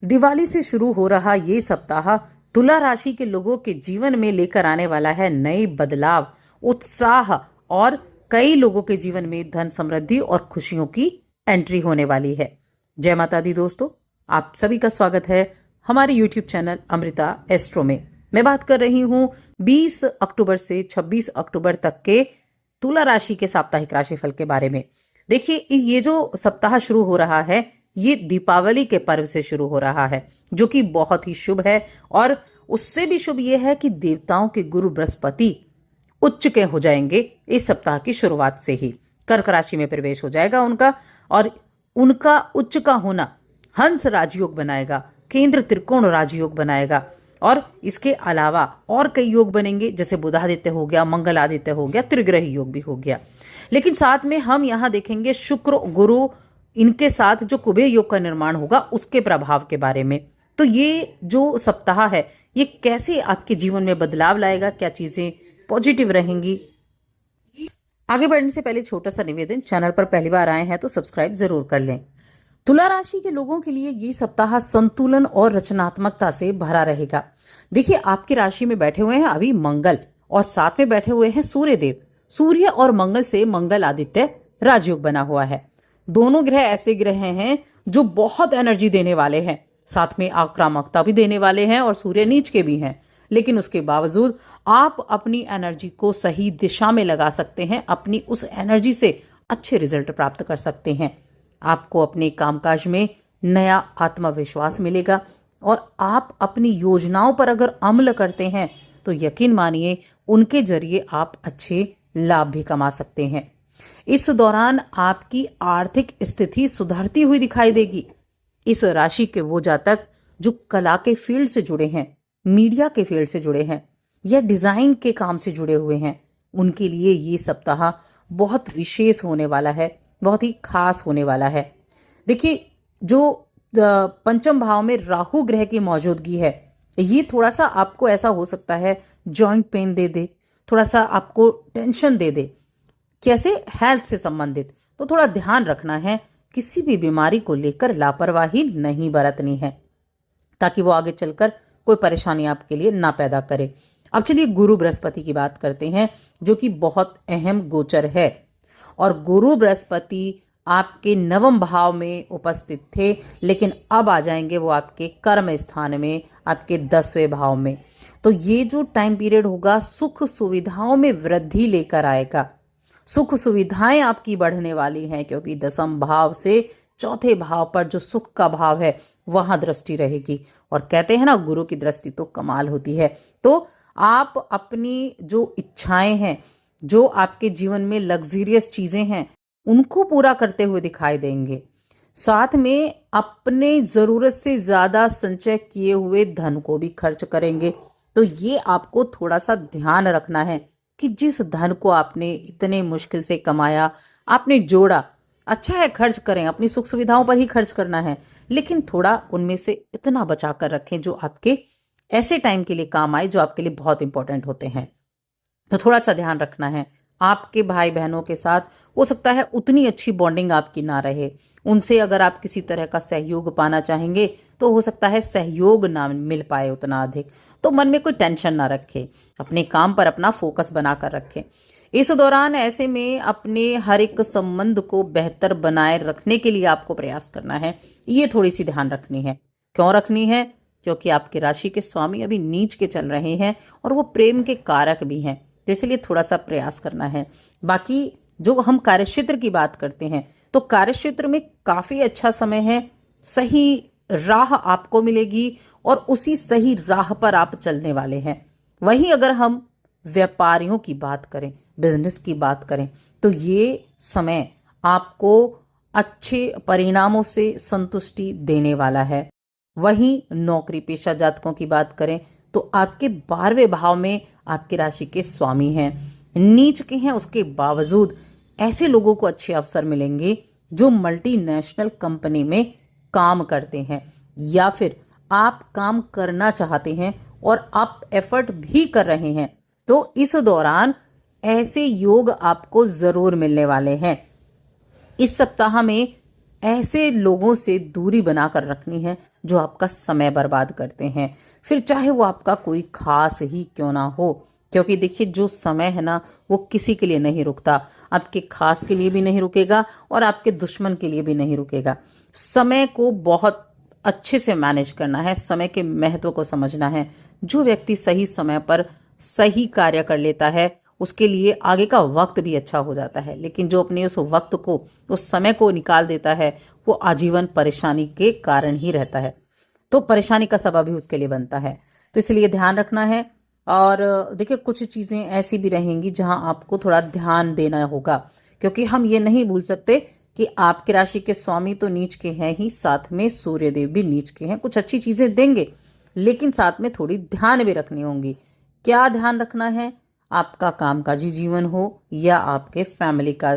दिवाली से शुरू हो रहा ये सप्ताह तुला राशि के लोगों के जीवन में लेकर आने वाला है नए बदलाव, उत्साह और कई लोगों के जीवन में धन समृद्धि और खुशियों की एंट्री होने वाली है। जय माता दी दोस्तों, आप सभी का स्वागत है हमारे YouTube चैनल अमृता एस्ट्रो में। मैं बात कर रही हूँ 20 अक्टूबर से 26 अक्टूबर तक के तुला राशि के साप्ताहिक राशिफल के बारे में। देखिए, ये जो सप्ताह शुरू हो रहा है ये दीपावली के पर्व से शुरू हो रहा है, जो कि बहुत ही शुभ है। और उससे भी शुभ यह है कि देवताओं के गुरु बृहस्पति उच्च के हो जाएंगे इस सप्ताह की शुरुआत से ही। कर्क राशि में प्रवेश हो जाएगा उनका, और उनका उच्च का होना हंस राजयोग बनाएगा, केंद्र त्रिकोण राजयोग बनाएगा। और इसके अलावा और कई योग बनेंगे, जैसे बुधादित्य हो गया, मंगल आदित्य हो गया, त्रिग्रही योग भी हो गया। लेकिन साथ में हम यहां देखेंगे शुक्र गुरु इनके साथ जो कुबेर योग का निर्माण होगा उसके प्रभाव के बारे में। तो ये जो सप्ताह है ये कैसे आपके जीवन में बदलाव लाएगा, क्या चीजें पॉजिटिव रहेंगी। आगे बढ़ने से पहले छोटा सा निवेदन, चैनल पर पहली बार आए हैं तो सब्सक्राइब जरूर कर लें। तुला राशि के लोगों के लिए ये सप्ताह संतुलन और रचनात्मकता से भरा रहेगा। देखिए, आपकी राशि में बैठे हुए हैं अभी मंगल, और साथ में बैठे हुए हैं सूर्य देव। सूर्य और मंगल से मंगल आदित्य राजयोग बना हुआ है। दोनों ग्रह ऐसे ग्रह हैं जो बहुत एनर्जी देने वाले हैं, साथ में आक्रामकता भी देने वाले हैं, और सूर्य नीच के भी हैं। लेकिन उसके बावजूद आप अपनी एनर्जी को सही दिशा में लगा सकते हैं, अपनी उस एनर्जी से अच्छे रिजल्ट प्राप्त कर सकते हैं। आपको अपने कामकाज में नया आत्मविश्वास मिलेगा, और आप अपनी योजनाओं पर अगर अमल करते हैं तो यकीन मानिए उनके जरिए आप अच्छे लाभ भी कमा सकते हैं। इस दौरान आपकी आर्थिक स्थिति सुधरती हुई दिखाई देगी। इस राशि के वो जातक जो कला के फील्ड से जुड़े हैं, मीडिया के फील्ड से जुड़े हैं या डिजाइन के काम से जुड़े हुए हैं, उनके लिए ये सप्ताह बहुत विशेष होने वाला है, बहुत ही खास होने वाला है। देखिए, जो पंचम भाव में राहु ग्रह की मौजूदगी है, ये थोड़ा सा आपको ऐसा हो सकता है जॉइंट पेन दे दे, थोड़ा सा आपको टेंशन दे दे, कैसे हेल्थ से संबंधित। तो थोड़ा ध्यान रखना है, किसी भी बीमारी को लेकर लापरवाही नहीं बरतनी है, ताकि वो आगे चलकर कोई परेशानी आपके लिए ना पैदा करे। अब चलिए गुरु बृहस्पति की बात करते हैं, जो कि बहुत अहम गोचर है। और गुरु बृहस्पति आपके नवम भाव में उपस्थित थे, लेकिन अब आ जाएंगे वो आपके कर्म स्थान में, आपके 10वें भाव में। तो ये जो टाइम पीरियड होगा सुख सुविधाओं में वृद्धि लेकर आएगा। सुख सुविधाएं आपकी बढ़ने वाली हैं, क्योंकि 10वें भाव से 4थे भाव पर जो सुख का भाव है वहां दृष्टि रहेगी। और कहते हैं ना, गुरु की दृष्टि तो कमाल होती है। तो आप अपनी जो इच्छाएं हैं, जो आपके जीवन में लग्जरियस चीजें हैं, उनको पूरा करते हुए दिखाई देंगे। साथ में अपने जरूरत से ज्यादा संचय किए हुए धन को भी खर्च करेंगे। तो ये आपको थोड़ा सा ध्यान रखना है कि जिस धन को आपने इतने मुश्किल से कमाया, आपने जोड़ा, अच्छा है खर्च करें, अपनी सुख सुविधाओं पर ही खर्च करना है, लेकिन थोड़ा उनमें से इतना बचा कर रखें जो आपके ऐसे टाइम के लिए काम आए, जो आपके लिए बहुत इंपॉर्टेंट होते हैं। तो थोड़ा सा ध्यान रखना है। आपके भाई बहनों के साथ हो सकता है उतनी अच्छी बॉन्डिंग आपकी ना रहे, उनसे अगर आप किसी तरह का सहयोग पाना चाहेंगे तो हो सकता है सहयोग ना मिल पाए उतना अधिक। तो मन में कोई टेंशन ना रखे, अपने काम पर अपना फोकस बनाकर रखें। इस दौरान ऐसे में अपने हर एक संबंध को बेहतर बनाए रखने के लिए आपको प्रयास करना है। ये थोड़ी सी ध्यान रखनी है। क्यों रखनी है? क्योंकि आपके राशि के स्वामी अभी नीच के चल रहे हैं, और वो प्रेम के कारक भी हैं, तो इसलिए थोड़ा सा प्रयास करना है। बाकी जो हम कार्यक्षेत्र की बात करते हैं, तो कार्यक्षेत्र में काफी अच्छा समय है, सही राह आपको मिलेगी, और उसी सही राह पर आप चलने वाले हैं। वहीं अगर हम व्यापारियों की बात करें, बिजनेस की बात करें, तो ये समय आपको अच्छे परिणामों से संतुष्टि देने वाला है। वहीं नौकरी पेशा जातकों की बात करें तो आपके 12वें भाव में आपकी राशि के स्वामी हैं, नीच के हैं, उसके बावजूद ऐसे लोगों को अच्छे अवसर मिलेंगे जो मल्टीनेशनल कंपनी में काम करते हैं, या फिर आप काम करना चाहते हैं और आप एफर्ट भी कर रहे हैं। तो इस दौरान ऐसे योग आपको जरूर मिलने वाले हैं। इस सप्ताह में ऐसे लोगों से दूरी बनाकर रखनी है जो आपका समय बर्बाद करते हैं, फिर चाहे वो आपका कोई खास ही क्यों ना हो। क्योंकि देखिए, जो समय है ना, वो किसी के लिए नहीं रुकता, आपके खास के लिए भी नहीं रुकेगा और आपके दुश्मन के लिए भी नहीं रुकेगा। समय को बहुत अच्छे से मैनेज करना है, समय के महत्व को समझना है। जो व्यक्ति सही समय पर सही कार्य कर लेता है, उसके लिए आगे का वक्त भी अच्छा हो जाता है। लेकिन जो अपने उस वक्त को, उस समय को निकाल देता है, वो आजीवन परेशानी के कारण ही रहता है, तो परेशानी का सबब ही उसके लिए बनता है। तो इसलिए ध्यान रखना है। और देखिए, कुछ चीज़ें ऐसी भी रहेंगी जहां आपको थोड़ा ध्यान देना होगा, क्योंकि हम ये नहीं भूल सकते कि आपकी राशि के स्वामी तो नीच के हैं ही, साथ में सूर्यदेव भी नीच के हैं। कुछ अच्छी चीज़ें देंगे, लेकिन साथ में थोड़ी ध्यान भी रखनी होंगी। क्या ध्यान रखना है? आपका कामकाजी जीवन हो या आपके फैमिली का,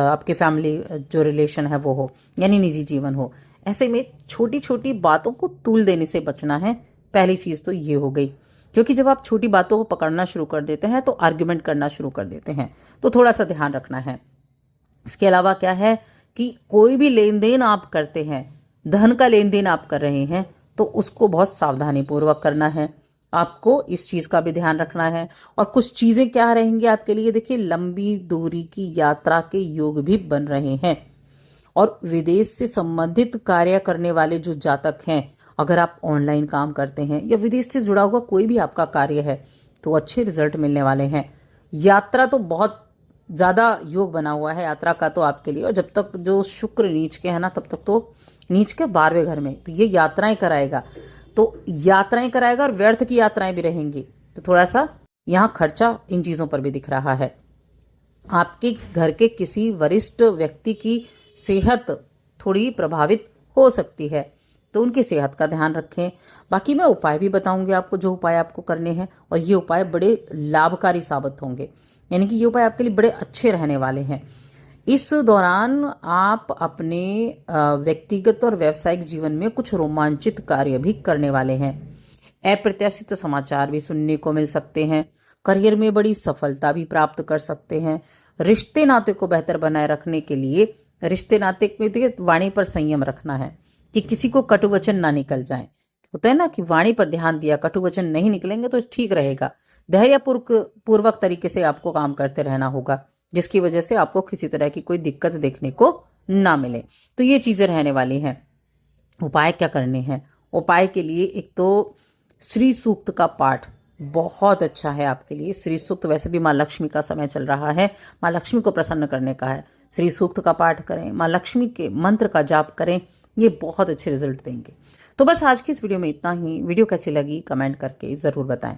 आपके फैमिली जो रिलेशन है वो हो, यानी निजी जीवन हो, ऐसे में छोटी छोटी बातों को तूल देने से बचना है। पहली चीज तो ये हो गई, क्योंकि जब आप छोटी बातों को पकड़ना शुरू कर देते हैं तो आर्ग्यूमेंट करना शुरू कर देते हैं, तो थोड़ा सा ध्यान रखना है। इसके अलावा क्या है कि कोई भी लेन देन आप करते हैं, धन का लेन देन आप कर रहे हैं, तो उसको बहुत सावधानी पूर्वक करना है। आपको इस चीज का भी ध्यान रखना है। और कुछ चीजें क्या रहेंगी आपके लिए, देखिए, लंबी दूरी की यात्रा के योग भी बन रहे हैं। और विदेश से संबंधित कार्य करने वाले जो जातक हैं, अगर आप ऑनलाइन काम करते हैं या विदेश से जुड़ा हुआ कोई भी आपका कार्य है, तो अच्छे रिजल्ट मिलने वाले हैं। यात्रा तो बहुत ज्यादा योग बना हुआ है यात्रा का तो आपके लिए। और जब तक जो शुक्र नीच के है ना, तब तक तो नीच के 12वें घर में, तो ये यात्राएं कराएगा। तो यात्राएं कराएगा और व्यर्थ की यात्राएं भी रहेंगी, तो थोड़ा सा यहाँ खर्चा इन चीजों पर भी दिख रहा है। आपके घर के किसी वरिष्ठ व्यक्ति की सेहत थोड़ी प्रभावित हो सकती है, तो उनकी सेहत का ध्यान रखें। बाकी मैं उपाय भी बताऊंगी आपको, जो उपाय आपको करने हैं, और ये उपाय बड़े लाभकारी साबित होंगे, यानी कि ये उपाय आपके लिए बड़े अच्छे रहने वाले हैं। इस दौरान आप अपने व्यक्तिगत और व्यावसायिक जीवन में कुछ रोमांचित कार्य भी करने वाले हैं। अप्रत्याशित समाचार भी सुनने को मिल सकते हैं। करियर में बड़ी सफलता भी प्राप्त कर सकते हैं। रिश्ते नाते को बेहतर बनाए रखने के लिए रिश्ते नाते में देखिए, वाणी पर संयम रखना है कि किसी को कटु वचन ना निकल जाए। होता है ना कि वाणी पर ध्यान दिया, कटु वचन नहीं निकलेंगे तो ठीक रहेगा। धैर्यपूर्वक तरीके से आपको काम करते रहना होगा, जिसकी वजह से आपको किसी तरह की कोई दिक्कत देखने को ना मिले। तो ये चीजें रहने वाली हैं। उपाय क्या करने हैं? उपाय के लिए एक तो श्री सूक्त का पाठ बहुत अच्छा है आपके लिए। श्री सूक्त, वैसे भी माँ लक्ष्मी का समय चल रहा है, माँ लक्ष्मी को प्रसन्न करने का है। श्री सूक्त का पाठ करें, माँ लक्ष्मी के मंत्र का जाप करें, ये बहुत अच्छे रिजल्ट देंगे। तो बस आज की इस वीडियो में इतना ही। वीडियो कैसी लगी कमेंट करके ज़रूर बताएं।